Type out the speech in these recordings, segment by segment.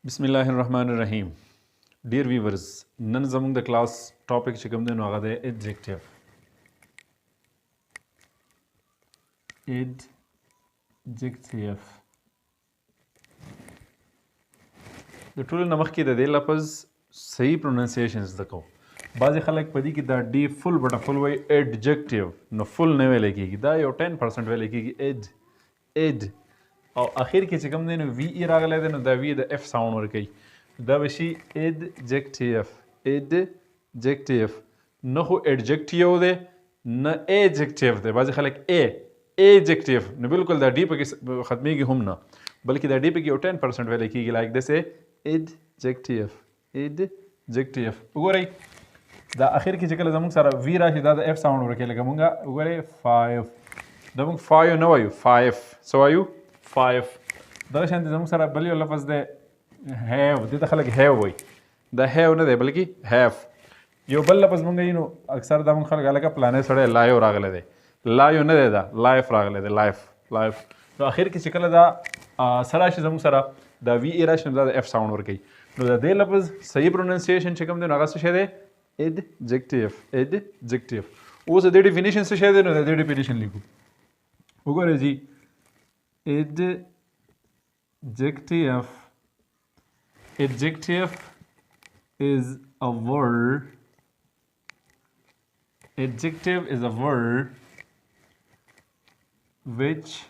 Bismillahirrahmanirrahim. Dear viewers, none among the class topic chikam de noga de adjective. Adjective. The tool نمخ کې د دې لفظ صحیح pronunciations دکو. بعضی خلک پدې کې دا ډی فل بټه فل وای adjective نو فل نه ویل کېږي دا یو 10% ویل کېږي اد او اخر کې چې کوم دی نو وی ای راغلی دی نو دا وی د اف ساوند ورکوي دا به شي adjective نه خو adjective دی نه adjective دی بعضې خلک adjective نو بالکل دا ډي پکې ختمیږي هم نه بلکې دا ډي پکې یو 10% ویلی کېږي لایک دسې adjective وګورئ دا اخر کې چې کله زموږ سره وی راشي دا د اف ساوند ورکوي لکه مونږ وګورئ 5 دا مونږ 5 نه وایو 5 څه وایو 5 دا شانتي زموږ سره بل یو لفظ دی هیو دې ته خلک هیو وایي دا هیو نه دی بلکې هیف یو بل لفظ مونږ یو نو اکثر دا مونږ خلک هلکه پلانې سړی لایو راغلی دی لایو نه دی دا لایف راغلی دی لایف نو اخر کې چې کله دا سره راشي زموږ سره دا وی ای راشي نو دا د اف ساوند ورکوي نو د دې لفظ صحیح پروننسیشن چې کوم دی نو هغه څه شی دی adjective اوس د دې ډیفینیشن څه شی دی نو د دې ډیفینیشن لیکو وګورئ جی adjective is a word which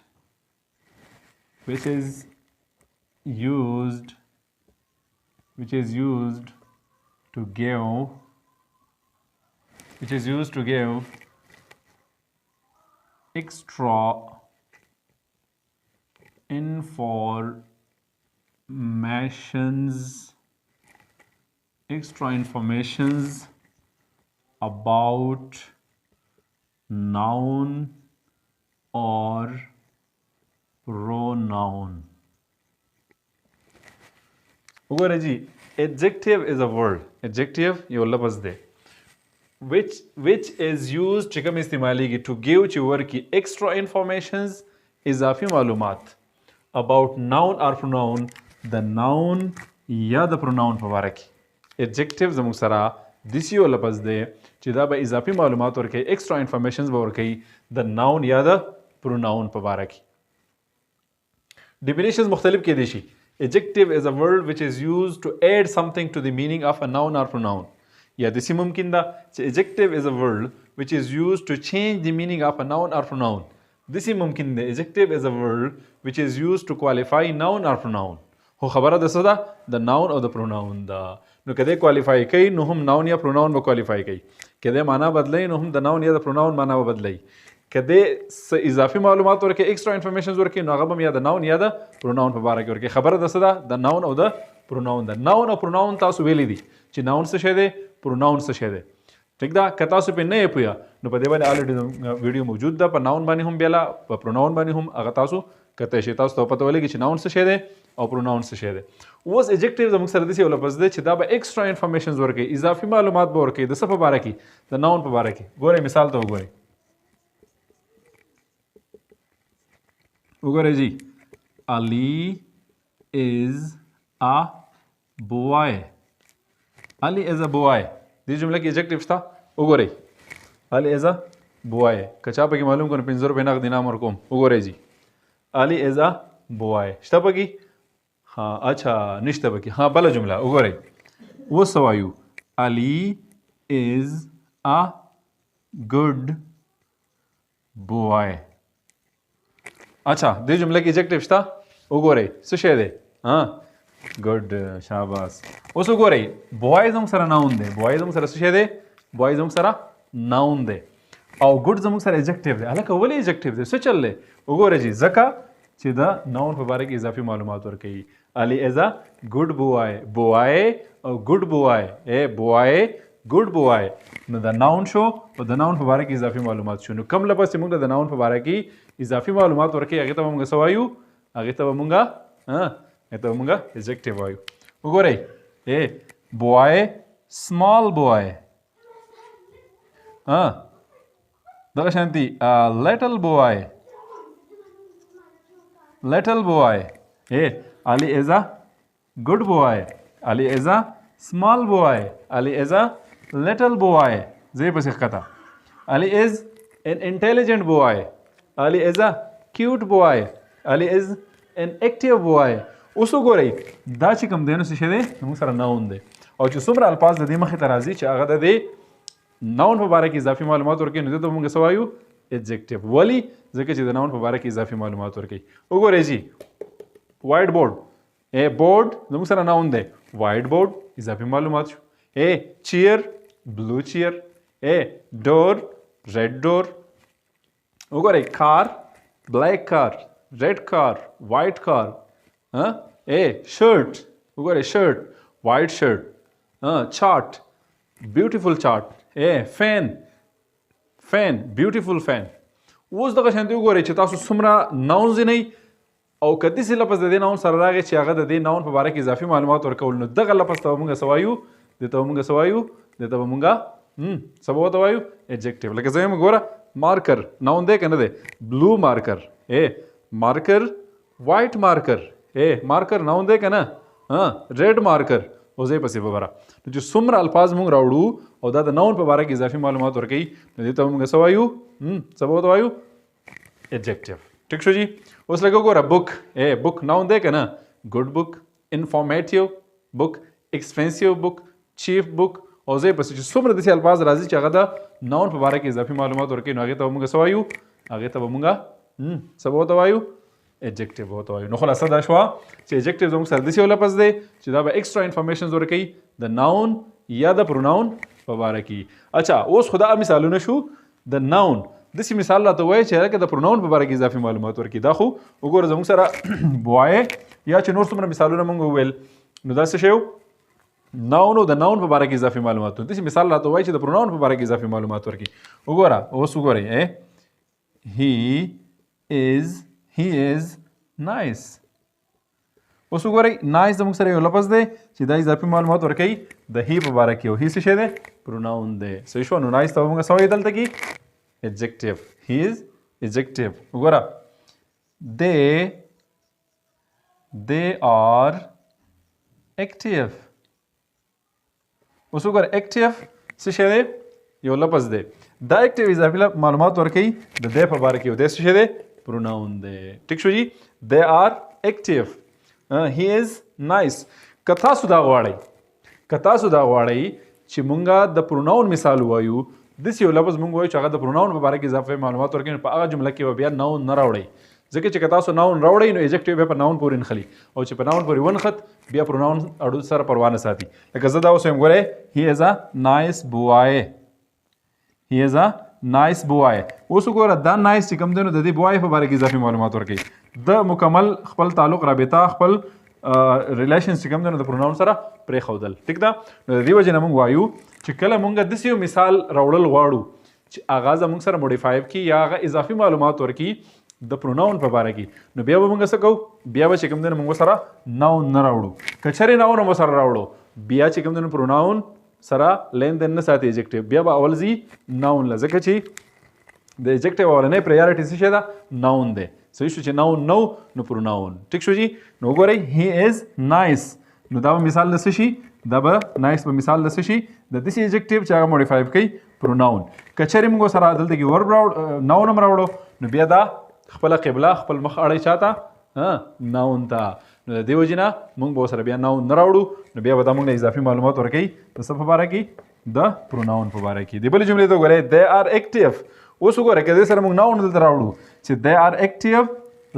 is used to give extra informations about noun or pronoun. وګوره جی adjective is a word adjective یو لفظ دی which is used چې کوم استعمالیږي to give چې ورکي extra informations اضافي معلومات about noun or pronoun د noun یا د pronoun په باره کې adjective زموږ سره داسې یو لفظ دی چې دا به اضافي معلومات ورکوي extra informations به ورکوي د noun یا د pronoun په باره کې definitions مختلف کېدای شي adjective is a word which is used to add something to the meaning of a noun or pronoun یا داسې ممکن ده چې adjective is a word which is used to change the meaning of a noun or pronoun داسې ممکن ده adjective is a word which is used to qualify noun or pronoun خو خبره د څه ده د noun او د pronoun ده نو که دی qualify کوي نو هم noun یا pronoun به qualify کوي که دی معنا بدلوي نو هم د noun یا د pronoun معنا به بدلوي که دی اضافي معلومات ورکوي extra informations ورکوي نو هغه به یا د noun یا د pronoun په باره کې ورکوي خبره د څه ده د noun او د pronoun ده noun او pronoun تاسو ویلی دي چې noun څه شی دی pronoun څه شی دی ٹھیک ده که تاسو پرې نه یې پوهه نو په دې باندې الریډي ویډیو موجود ده په noun باندې هم بیاله په pronoun باندې هم هغه تاسو کتلی شي تاسو ته پته ولګي چې noun څه شی دی او pronoun څه شی دی اوس adjective زموږ سره داسې یو لفظ دی چې دا به extra informations ورکوي اضافي معلومات به ورکوي د څه په باره کې د noun په باره کې ګورئ مثال ته وګورئ جی Ali is a boy Ali is a boy دې جمله کې adjective شته وګورئ Ali is a boy که چا پکې معلوم کړو 500 روپۍ نغد انعام ورکوم وګورئ جی Ali is a boy شته پکې ها اچھا نشته پکې ها بله جمله وګورئ اوس وایو Ali is a good boy اچھا دې جمله کې adjective شته وګورئ څه شی دی ګډ شاباس اوس وګورئ boy زموږ سره noun دی boy زموږ سره څه شی دی boy زموږ سره noun دی او ګډ زموږ سره adjective دی هلکه ولې adjective دی څه چل دی وګورئ جی ځکه چې د noun په باره کې اضافي معلومات ورکوي Ali is a good boy او good boy good boy نو د noun شو او د noun په باره کې اضافي معلومات شو نو کوم لفظ چې موږ د noun په باره کې اضافي معلومات ورکوي هغې ته به موږ څه وایو هغې ته به موږ adjective وایو وګورئ boy small boy دغه شانتي little boy Ali is a good boy. Ali is a small boy. Ali is a little boy. زي بس کتا. Ali is an intelligent boy. Ali is a cute boy. Ali is an active boy. اوسو ګورئ دا چې کوم دی نو څه شی دی موږ سره ناون دی او چې څومره الفاظ د دې مخې ته راځي چې هغه د دې ناون په باره کې اضافي معلومات ورکوي نو دې ته موږ څه وایو adjective. ولې ځکه چې د ناون په باره کې اضافي معلومات ورکوي. وګورئ جی وایټ بورډ بورډ زموږ سره ناون دی وایټ بورډ اضافي معلومات شو چیر بلو چیر ډور ریډ ډور. وګورئ کار بلیک کار ریډ کار وایټ کار shirt وګورئ شرټ وایټ شرټ چارټ بیوټیفل چارټ فین بیوټیفل فین. اوس دغه شانتي وګورئ چې تاسو څومره ناونز نه او که داسې لفظ د دې ناون سره راغی چې هغه د دې ناون په باره کې اضافي معلومات ورکول نو دغه لفظ ته به موږ څه وایو دې ته به موږ څه وایو دې ته به موږ څه به ورته وایو adjective. لکه زه یم ګوره مارکر ناون دی که نه دی بلو مارکر مارکر وایټ مارکر مارکر ناون دی که نه ریډ مارکر او ځای پسې به بره نو چې څومره الفاظ موږ راوړو او دا د ناون په باره کې اضافي معلومات ورکوي نو دې ته به موږ څه وایو څه به ورته وایو adjective. ټیک شو جی. اوس لکه ګوره بک بک ناون دی که نه ګډ بک انفارمیټیو بک ایکسپینسیو بک چیف بک او ځای پسې چې څومره داسې الفاظ راځي چې هغه د ناون په باره کې اضافي معلومات ورکوي نو هغې ته به موږ څه وایو هغې ته به موږ څه به ورته وایو adjective ورته وایو. نو خلاصه دا شوه چې adjective زموږ سره داسې یو لفظ دی چې دا به ایکسټرا انفارمیشنز ورکوي د ناون یا د پروناون په باره کې. اچھا اوس خو دا مثالونه شو د ناون. داسې مثال راته وایي چې هغه د پروناون په باره کې اضافي معلومات ورکوي. دا خو وګوره زموږ سره بوای یا چې نور څومره مثالونه موږ وویل نو دا څه شی و ناون او د ناون په باره کې اضافي معلومات. داسې مثال راته وایي چې د پروناون په باره کې اضافي معلومات ورکوي. وګوره اوس وګورئ he is nice. اوس وګورئ نایس زموږ سره یو لفظ دی چې دا اضافي معلومات ورکوي د هی په باره کې او هی څه شی دی پروناون دی. صحیح شو. نو نایس ته به موږ څه وایو دلته کې adjective. he is adjective. وګوره they are active. اوس وګوره active څه شی دی یو لفظ دی دا active اضافي معلومات ورکوي د دې په باره کې او د څه شی دی پروناون دی. ټیک شو جی. they are active. he is nice. که تاسو دا غواړئ چې مونږ د پروناون مثال وایو داسې یو لفظ مونږ وایو چې هغه د پروناون په باره کې اضافي معلومات ورکوي نو په هغه جمله کې به بیا ناون نه راوړئ ځکه چې که تاسو ناون راوړئ نو adjective بیا په ناون پورې نښلي او چې په ناون پورې ونښت بیا پروناون اړو سره پروا نه ساتي. لکه زه دا اوس وایم ګورئ he is a nice boy. he is a nice boy. اوس وګوره دا نایس چې کوم دی نو د دې بوای په باره کې اضافي معلومات ورکوي د مکمل خپل تعلق رابطه خپل ریلیشنز چې کوم دی نو د پروناون سره پرېښودل. ټیک ده. نو د دې وجې نه موږ وایو چې کله موږ داسې یو مثال راوړل غواړو چې هغه زموږ سره موډیفای کړي یا هغه اضافي معلومات ورکړي د پروناون په باره کې نو بیا به موږ څه کوو بیا به چې کوم دی نو موږ سره ناون نه راوړو. که چېرې ناون هم سره راوړو بیا چې کوم دی نو پروناون سره لین دین نه ساتي adjective بیا به اول ځي ناون له ځکه چې د adjective اولنۍ پریارټي څه شی ده ناون دی. صحیح شو چې ناون نو پروناون. ټیک شو جی. نو وګورئ he is nice نو دا به مثال د څه شي دا به نایس به مثال د څه شي د داسې adjective چې هغه موډیفای کوي پروناون. که چېرې موږ سره دلته کې ورب ناون هم راوړو نو بیا دا خپله قبله خپل مخ اړی چاته ناون ته نو د دې وجې نه موږ به ورسره بیا ناون نه راوړو نو بیا به دا موږ له اضافي معلومات ورکوي د څه په باره کې د پروناون په باره کې. د بلې جملې ته وګورئ they are active. اوس وګوره که دې سره موږ ناون دلته راوړو چې they are active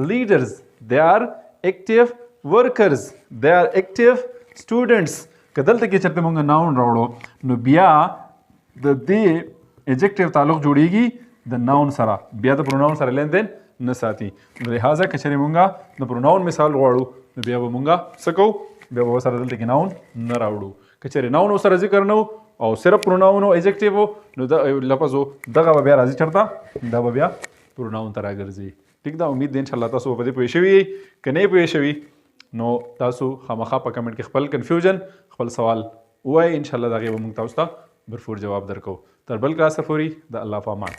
leaders they are active workers they are active students. که دلته کې چېرته موږ ناون راوړو نو بیا د دې adjective تعلق جوړیږي د ناون سره بیا د پروناون سره لین دین نه ساتي. لہذا که چېرې موږ د پروناون مثال غواړو نو بیا به موږ څه کوو بیا به ورسره دلته کې ناون نه راوړو. که چېرې ناون ورسره ذکر نه او صرف پروناون او adjective نو د لفظ دغه به بیا راځي چېرته دا به بیا پروناون ته راګرځي. ټیک ده. امید دی انشاءالله تاسو په دې پوه شوي یئ. که نه یې پوه شوي نو تاسو خامخا په کمنټ کې خپل کنفیوژن خپل سوال ووایئ انشاءالله د هغې به موږ تاسو ته برفور جواب درکو. تر بل کلاسه پورې د الله په امان.